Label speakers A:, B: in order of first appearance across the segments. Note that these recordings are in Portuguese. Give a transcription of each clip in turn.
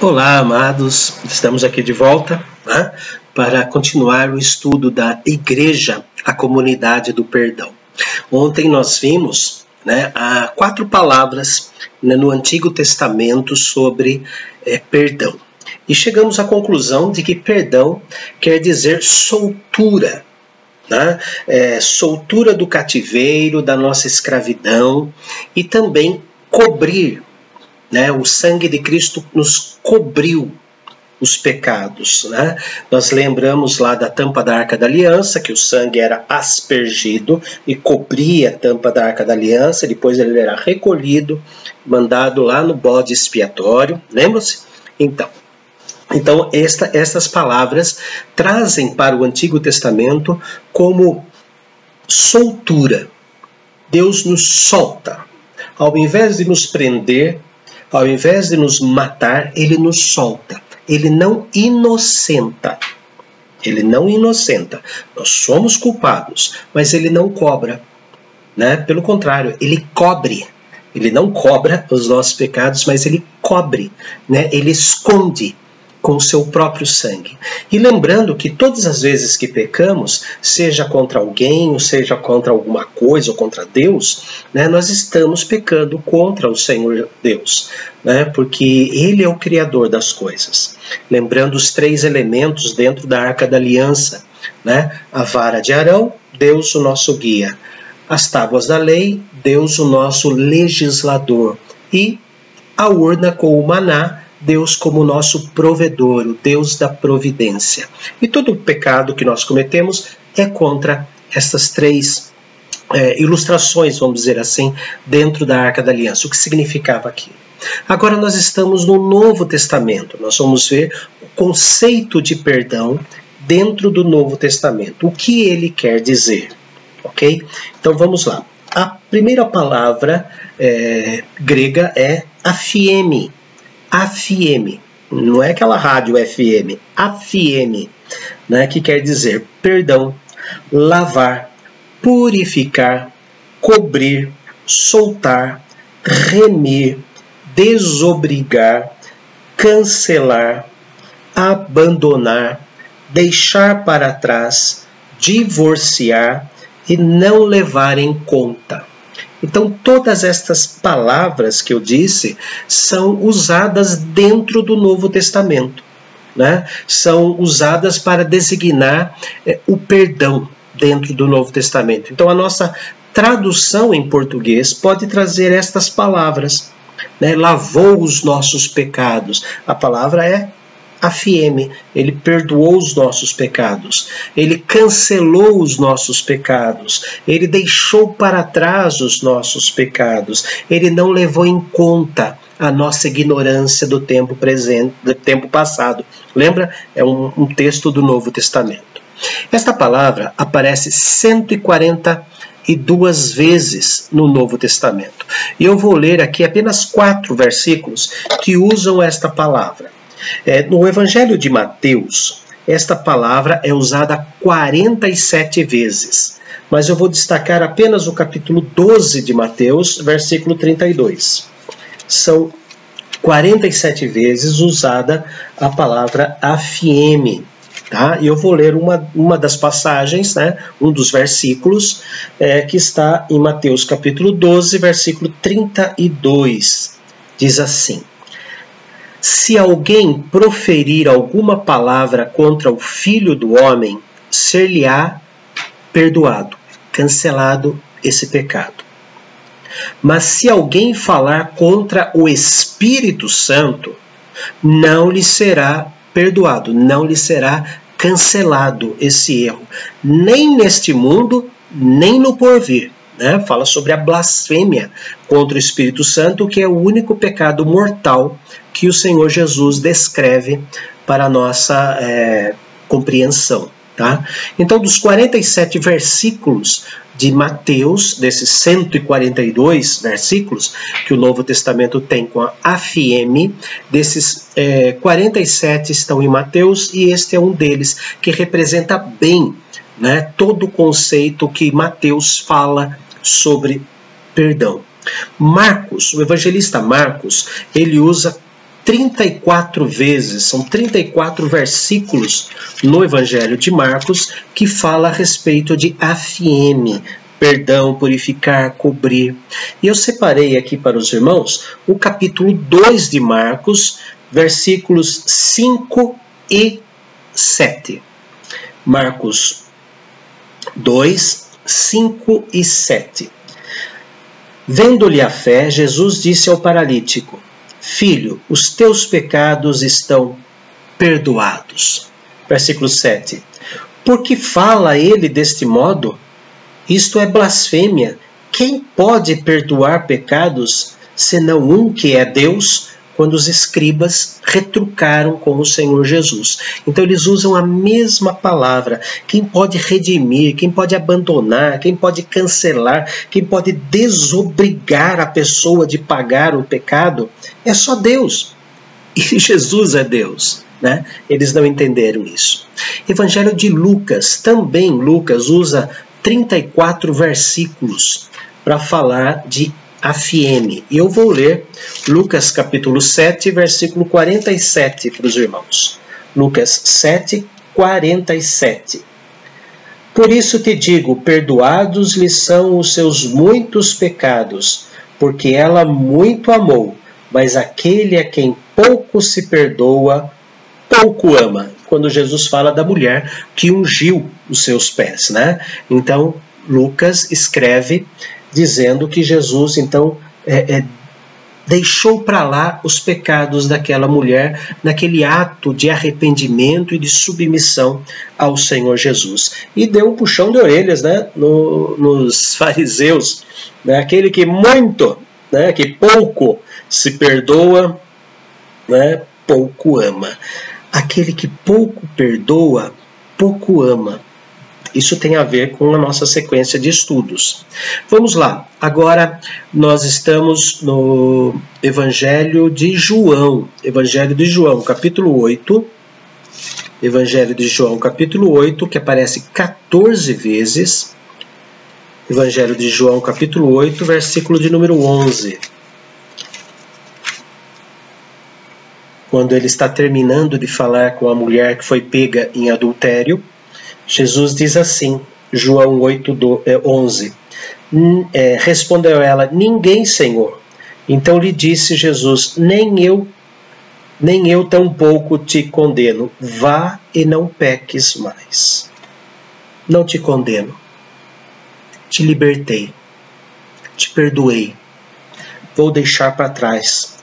A: Olá, amados, estamos aqui de volta, né, para continuar o estudo da Igreja, a Comunidade do Perdão. Ontem nós vimos, há 4 palavras, no Antigo Testamento sobre perdão. E chegamos à conclusão de que perdão quer dizer soltura. Soltura do cativeiro, da nossa escravidão e também cobrir. O sangue de Cristo nos cobriu os pecados. Nós lembramos lá da tampa da Arca da Aliança, que o sangue era aspergido e cobria a tampa da Arca da Aliança, depois ele era recolhido, mandado lá no bode expiatório. Lembram-se? Então estas palavras trazem para o Antigo Testamento como soltura. Deus nos solta. Ao invés de nos prender, ao invés de nos matar, ele nos solta. Ele não inocenta. Ele não inocenta. Nós somos culpados, mas ele não cobra. Pelo contrário, ele cobre. Ele não cobra os nossos pecados, mas ele cobre. Ele esconde com o seu próprio sangue. E lembrando que todas as vezes que pecamos, seja contra alguém, ou seja contra alguma coisa, ou contra Deus, nós estamos pecando contra o Senhor Deus, porque Ele é o Criador das coisas. Lembrando os 3 elementos dentro da Arca da Aliança, a vara de Arão, Deus o nosso guia. As tábuas da lei, Deus o nosso legislador. E a urna com o maná, Deus como nosso provedor, o Deus da providência. E todo o pecado que nós cometemos é contra estas 3 ilustrações, vamos dizer assim, dentro da Arca da Aliança. O que significava aquilo? Agora nós estamos no Novo Testamento. Nós vamos ver o conceito de perdão dentro do Novo Testamento. O que ele quer dizer? Ok? Então vamos lá. A primeira palavra grega é aphiemi. AFM, não é aquela rádio FM, AFM, que quer dizer perdão, lavar, purificar, cobrir, soltar, remir, desobrigar, cancelar, abandonar, deixar para trás, divorciar e não levar em conta. Então, todas estas palavras que eu disse são usadas dentro do Novo Testamento. São usadas para designar o perdão dentro do Novo Testamento. Então, a nossa tradução em português pode trazer estas palavras. Lavou os nossos pecados. A palavra é aphiemi. Ele perdoou os nossos pecados. Ele cancelou os nossos pecados. Ele deixou para trás os nossos pecados. Ele não levou em conta a nossa ignorância do tempo presente, do tempo passado. Lembra? É um texto do Novo Testamento. Esta palavra aparece 142 vezes no Novo Testamento. E eu vou ler aqui apenas 4 versículos que usam esta palavra. No Evangelho de Mateus, esta palavra é usada 47 vezes, mas eu vou destacar apenas o capítulo 12 de Mateus, versículo 32. São 47 vezes usada a palavra aphiemi. E eu vou ler uma das passagens, um dos versículos, que está em Mateus capítulo 12, versículo 32. Diz assim: se alguém proferir alguma palavra contra o Filho do Homem, ser-lhe-á perdoado, cancelado esse pecado. Mas se alguém falar contra o Espírito Santo, não lhe será perdoado, não lhe será cancelado esse erro, nem neste mundo, nem no porvir. Fala sobre a blasfêmia contra o Espírito Santo, que é o único pecado mortal que o Senhor Jesus descreve para a nossa compreensão. Então, dos 47 versículos de Mateus, desses 142 versículos que o Novo Testamento tem com a aphiemi, desses 47 estão em Mateus, e este é um deles que representa bem todo o conceito que Mateus fala sobre perdão. Marcos, o evangelista Marcos, ele usa 34 vezes, são 34 versículos no Evangelho de Marcos que fala a respeito de afieme, perdão, purificar, cobrir. E eu separei aqui para os irmãos o capítulo 2 de Marcos, versículos 5 e 7. Marcos 2, 5 e 7. Vendo-lhe a fé, Jesus disse ao paralítico: Filho, os teus pecados estão perdoados. Versículo 7. Por que fala ele deste modo? Isto é blasfêmia. Quem pode perdoar pecados, senão um que é Deus? Quando os escribas retrucaram com o Senhor Jesus. Então eles usam a mesma palavra. Quem pode redimir, quem pode abandonar, quem pode cancelar, quem pode desobrigar a pessoa de pagar o pecado, é só Deus. E Jesus é Deus, né? Eles não entenderam isso. Evangelho de Lucas, também Lucas usa 34 versículos para falar de afieme. E eu vou ler Lucas capítulo 7, versículo 47 para os irmãos. Lucas 7, 47. Por isso te digo, perdoados lhe são os seus muitos pecados, porque ela muito amou, mas aquele a quem pouco se perdoa, pouco ama. Quando Jesus fala da mulher que ungiu os seus pés, né? Então, Lucas escreve dizendo que Jesus, então, deixou para lá os pecados daquela mulher naquele ato de arrependimento e de submissão ao Senhor Jesus. E deu um puxão de orelhas, né, nos fariseus, né, aquele que muito, né, que pouco se perdoa, né, pouco ama. Aquele que pouco perdoa, pouco ama. Isso tem a ver com a nossa sequência de estudos. Vamos lá. Agora nós estamos no Evangelho de João. Evangelho de João, capítulo 8. Evangelho de João, capítulo 8, que aparece 14 vezes. Evangelho de João, capítulo 8, versículo de número 11. Quando ele está terminando de falar com a mulher que foi pega em adultério, Jesus diz assim, João 8, 11, respondeu ela, ninguém, Senhor. Então lhe disse Jesus, nem eu tampouco te condeno, vá e não peques mais. Não te condeno, te libertei, te perdoei, vou deixar para trás.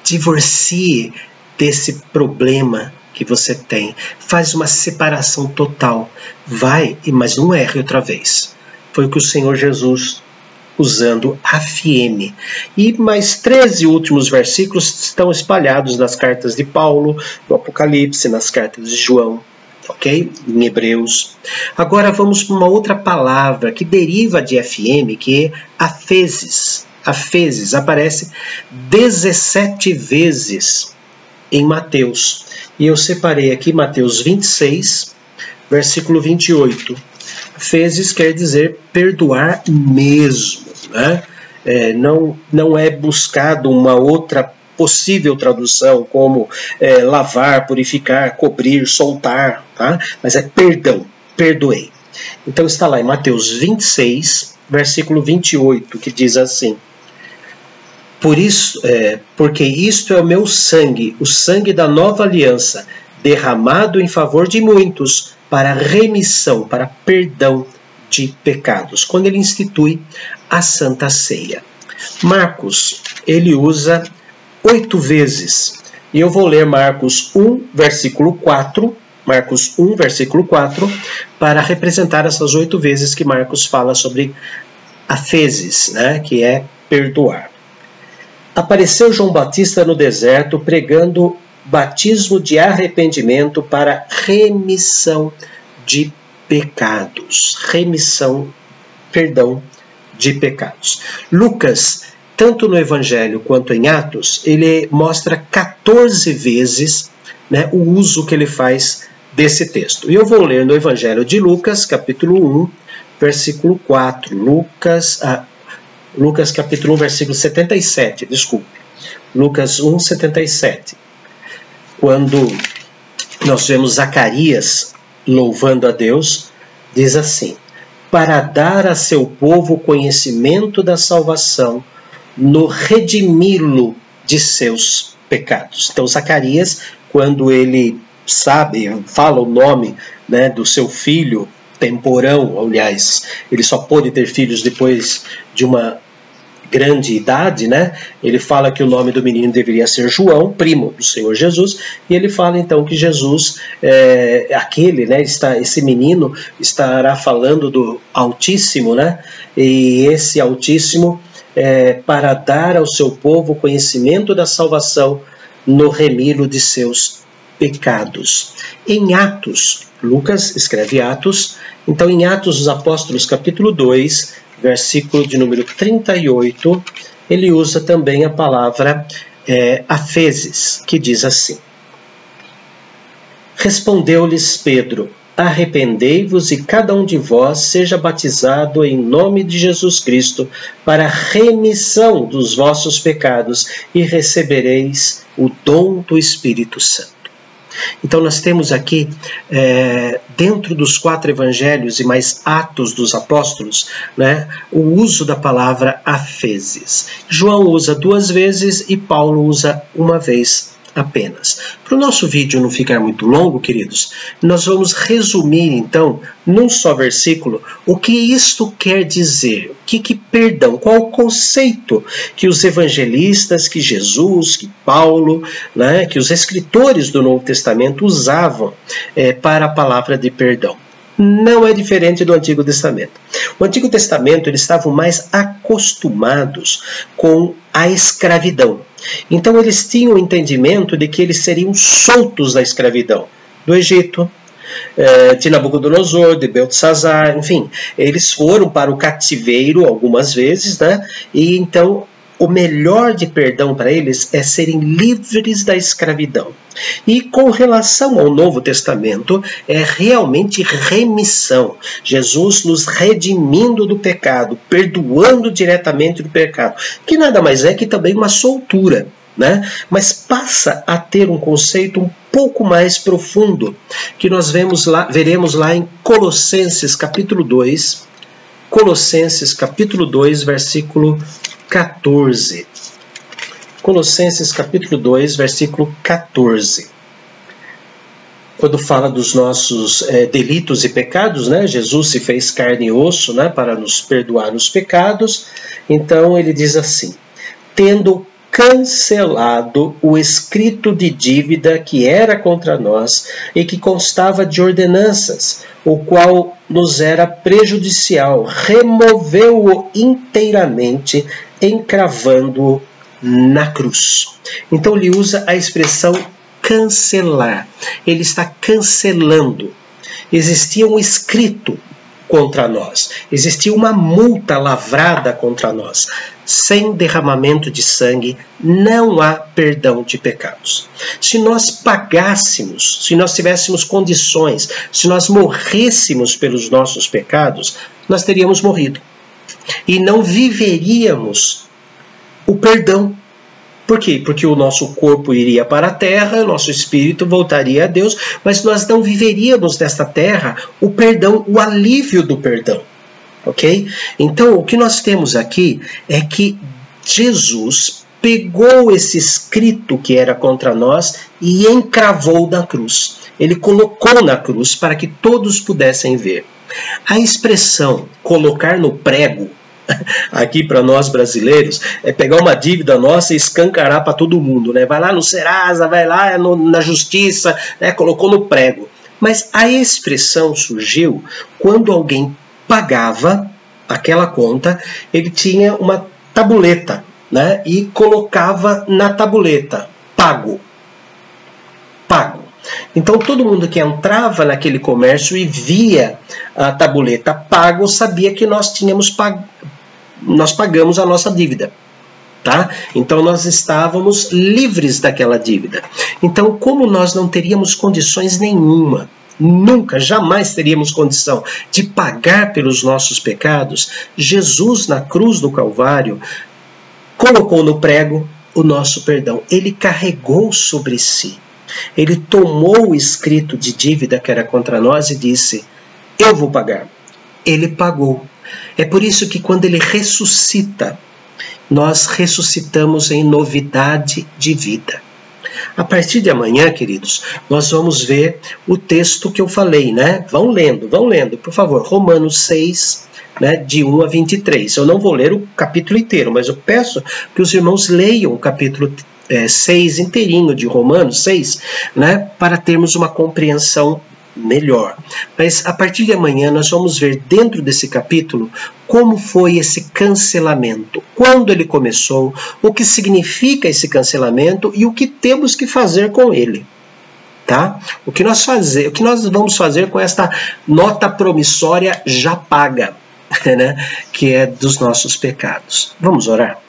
A: Divorcie desse problema que você tem. Faz uma separação total. Vai, mas não erre outra vez. Foi o que o Senhor Jesus, usando afieme. E mais 13 últimos versículos estão espalhados nas cartas de Paulo, no Apocalipse, nas cartas de João, ok? Em Hebreus. Agora vamos para uma outra palavra que deriva de afieme, que é afezes. Afezes aparece 17 vezes em Mateus. E eu separei aqui Mateus 26, versículo 28. Afezes quer dizer perdoar mesmo, né? Não é buscado uma outra possível tradução, como lavar, purificar, cobrir, soltar, tá? Mas é perdão, perdoei. Então está lá em Mateus 26, versículo 28, que diz assim, porque isto é o meu sangue, o sangue da nova aliança, derramado em favor de muitos, para remissão, para perdão de pecados, quando ele institui a Santa Ceia. Marcos, ele usa 8 vezes, e eu vou ler Marcos 1, versículo 4, Marcos 1, versículo 4, para representar essas 8 vezes que Marcos fala sobre afezes, né, que é perdoar. Apareceu João Batista no deserto pregando batismo de arrependimento para remissão de pecados. Perdão de pecados. Lucas, tanto no Evangelho quanto em Atos, ele mostra 14 vezes, né, o uso que ele faz desse texto. E eu vou ler no Evangelho de Lucas, capítulo 1, versículo 4. Lucas capítulo 1, versículo 77, desculpe. Lucas 1,77. Quando nós vemos Zacarias louvando a Deus, diz assim: para dar a seu povo conhecimento da salvação, no redimi-lo de seus pecados. Então Zacarias, quando ele fala o nome, né, do seu filho temporão, aliás, ele só pôde ter filhos depois de uma grande idade, né? Ele fala que o nome do menino deveria ser João, primo do Senhor Jesus, e ele fala então que Jesus, esse menino estará falando do Altíssimo, né? E esse Altíssimo para dar ao seu povo conhecimento da salvação no remilo de seus pecados. Em Atos, Lucas escreve Atos, então em Atos dos Apóstolos capítulo 2, versículo de número 38, ele usa também a palavra afezes, que diz assim: respondeu-lhes Pedro: arrependei-vos e cada um de vós seja batizado em nome de Jesus Cristo para a remissão dos vossos pecados e recebereis o dom do Espírito Santo. Então nós temos aqui, dentro dos 4 evangelhos e mais Atos dos Apóstolos, né, o uso da palavra afezes. João usa 2 vezes e Paulo usa 1 vez apenas. Para o nosso vídeo não ficar muito longo, queridos, nós vamos resumir então, num só versículo, o que isto quer dizer, perdão, qual o conceito que os evangelistas, que Jesus, que Paulo, né, que os escritores do Novo Testamento usavam para a palavra de perdão. Não é diferente do Antigo Testamento. O Antigo Testamento, eles estavam mais acostumados com a escravidão. Então eles tinham o entendimento de que eles seriam soltos da escravidão do Egito, de Nabucodonosor, de Beltesazar, enfim, eles foram para o cativeiro algumas vezes, né? E então o melhor de perdão para eles é serem livres da escravidão. E com relação ao Novo Testamento, é realmente remissão. Jesus nos redimindo do pecado, perdoando diretamente do pecado, que nada mais é que também uma soltura, né? Mas passa a ter um conceito um pouco mais profundo, que nós veremos lá em Colossenses capítulo 2, Colossenses capítulo 2, versículo 14. Colossenses capítulo 2, versículo 14. Quando fala dos nossos delitos e pecados, né? Jesus se fez carne e osso, né, para nos perdoar os pecados. Então ele diz assim: tendo cancelado o escrito de dívida que era contra nós e que constava de ordenanças, o qual nos era prejudicial, removeu-o inteiramente, encravando-o na cruz. Então ele usa a expressão cancelar. Ele está cancelando. Existia um escrito contra nós. Existia uma multa lavrada contra nós. Sem derramamento de sangue não há perdão de pecados. Se nós pagássemos, se nós tivéssemos condições, se nós morrêssemos pelos nossos pecados, nós teríamos morrido. E não viveríamos o perdão. Por quê? Porque o nosso corpo iria para a terra, o nosso espírito voltaria a Deus, mas nós não viveríamos nesta terra o perdão, o alívio do perdão. Ok? Então, o que nós temos aqui é que Jesus pegou esse escrito que era contra nós e encravou na cruz. Ele colocou na cruz para que todos pudessem ver. A expressão colocar no prego, aqui para nós brasileiros, é pegar uma dívida nossa e escancarar para todo mundo, né? Vai lá no Serasa, vai lá na Justiça, né? Colocou no prego. Mas a expressão surgiu quando alguém pagava aquela conta, ele tinha uma tabuleta, né? E colocava na tabuleta, pago. Pago. Então todo mundo que entrava naquele comércio e via a tabuleta pago, sabia que nós pagamos a nossa dívida, tá? Então nós estávamos livres daquela dívida. Então, como nós não teríamos condições nenhuma, nunca, jamais teríamos condição de pagar pelos nossos pecados, Jesus na cruz do Calvário colocou no prego o nosso perdão. Ele carregou sobre si. Ele tomou o escrito de dívida que era contra nós e disse: eu vou pagar. Ele pagou. É por isso que quando ele ressuscita, nós ressuscitamos em novidade de vida. A partir de amanhã, queridos, nós vamos ver o texto que eu falei, né? Vão lendo, por favor. Romanos 6, né, de 1 a 23. Eu não vou ler o capítulo inteiro, mas eu peço que os irmãos leiam o capítulo 6 inteirinho de Romanos 6, né, para termos uma compreensão melhor. Mas a partir de amanhã nós vamos ver dentro desse capítulo como foi esse cancelamento, quando ele começou, o que significa esse cancelamento e o que temos que fazer com ele. Tá? O que nós vamos fazer com esta nota promissória já paga, né, que é dos nossos pecados. Vamos orar?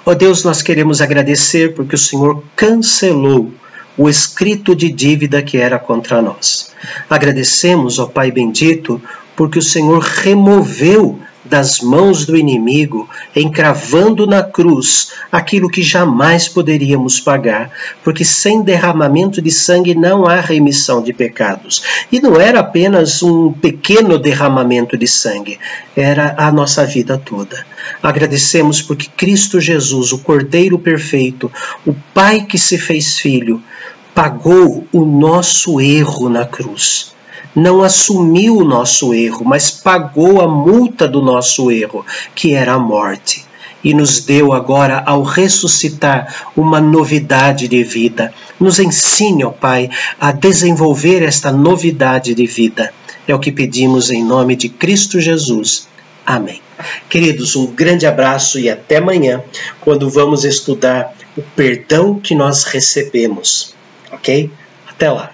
A: Ó Deus, nós queremos agradecer porque o Senhor cancelou o escrito de dívida que era contra nós. Agradecemos, ó Pai bendito, porque o Senhor removeu das mãos do inimigo, encravando na cruz aquilo que jamais poderíamos pagar, porque sem derramamento de sangue não há remissão de pecados. E não era apenas um pequeno derramamento de sangue, era a nossa vida toda. Agradecemos porque Cristo Jesus, o Cordeiro perfeito, o Pai que se fez filho, pagou o nosso erro na cruz. Não assumiu o nosso erro, mas pagou a multa do nosso erro, que era a morte. E nos deu agora, ao ressuscitar, uma novidade de vida. Nos ensine, ó Pai, a desenvolver esta novidade de vida. É o que pedimos em nome de Cristo Jesus. Amém. Queridos, um grande abraço e até amanhã, quando vamos estudar o perdão que nós recebemos. Ok? Até lá.